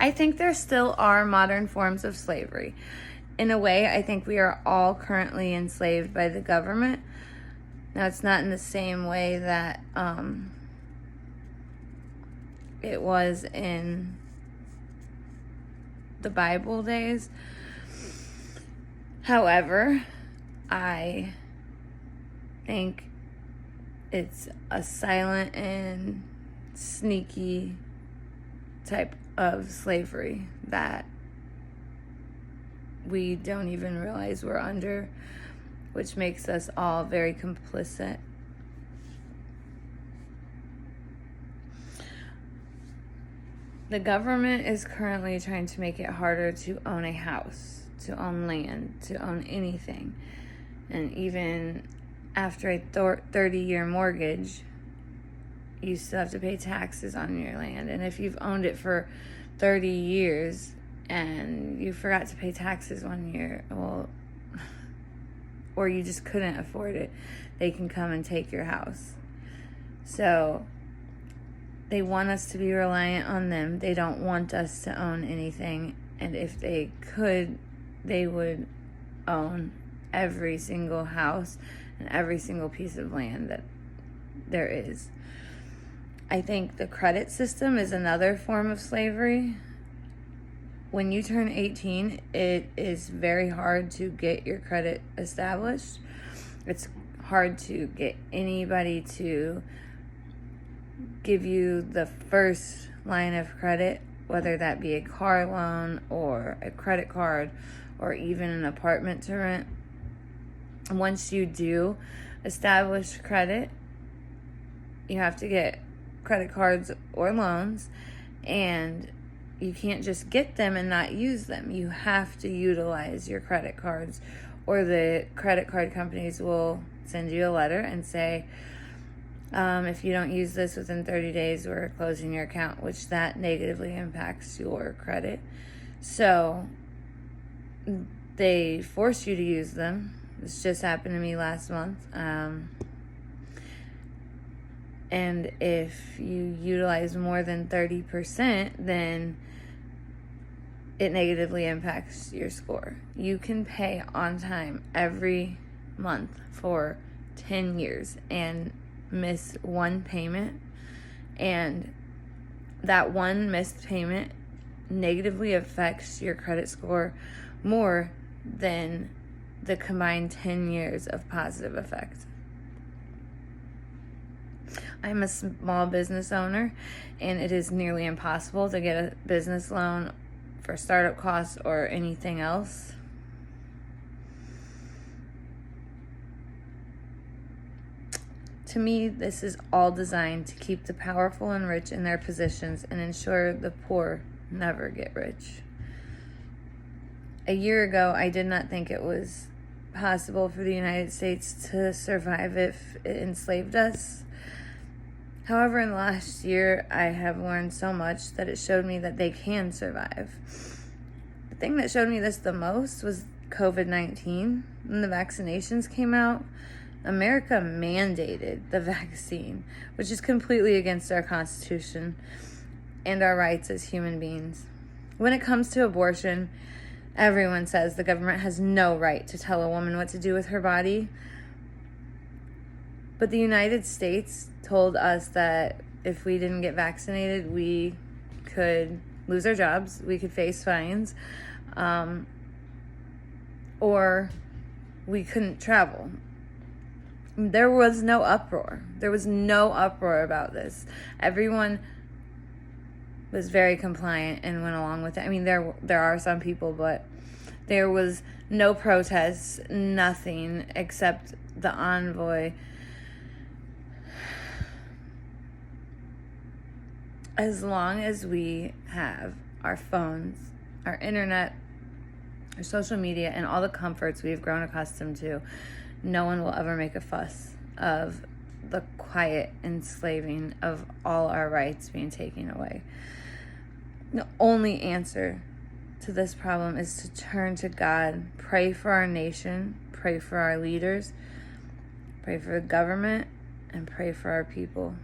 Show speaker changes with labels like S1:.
S1: I think there still are modern forms of slavery. In a way, I think we are all currently enslaved by the government. Now, it's not in the same way that it was in the Bible days. However, I think it's a silent and sneaky type of slavery that we don't even realize we're under, which makes us all very complicit. The government is currently trying to make it harder to own a house, to own land, to own anything. And even after a 30-year mortgage, you still have to pay taxes on your land. And if you've owned it for 30 years and you forgot to pay taxes 1 year, well, or you just couldn't afford it, they can come and take your house. So they want us to be reliant on them. They don't want us to own anything. And if they could, they would own every single house and every single piece of land that there is. I think the credit system is another form of slavery. When you turn 18, it is very hard to get your credit established. It's hard to get anybody to give you the first line of credit, whether that be a car loan or a credit card or even an apartment to rent. Once you do establish credit, you have to get credit cards or loans, and you can't just get them and not use them. You have to utilize your credit cards, or the credit card companies will send you a letter and say, if you don't use this within 30 days, we're closing your account, which that negatively impacts your credit. So they force you to use them. This just happened to me last month. And if you utilize more than 30%, then it negatively impacts your score. You can pay on time every month for 10 years and miss one payment, and that one missed payment negatively affects your credit score more than the combined 10 years of positive effect. I'm a small business owner, and it is nearly impossible to get a business loan for startup costs or anything else. To me, this is all designed to keep the powerful and rich in their positions and ensure the poor never get rich. A year ago, I did not think it was possible for the United States to survive if it enslaved us. However, in the last year, I have learned so much that it showed me that they can survive. The thing that showed me this the most was COVID-19. When the vaccinations came out, America mandated the vaccine, which is completely against our Constitution and our rights as human beings. When it comes to abortion, everyone says the government has no right to tell a woman what to do with her body. But the United States told us that if we didn't get vaccinated, we could lose our jobs, we could face fines, or we couldn't travel. There was no uproar. There was no uproar about this. Everyone was very compliant and went along with it. I mean, there are some people, but there was no protests, nothing except the envoy. As long as we have our phones, our internet, our social media, and all the comforts we've grown accustomed to, no one will ever make a fuss of the quiet enslaving of all our rights being taken away. The only answer to this problem is to turn to God, pray for our nation, pray for our leaders, pray for the government, and pray for our people.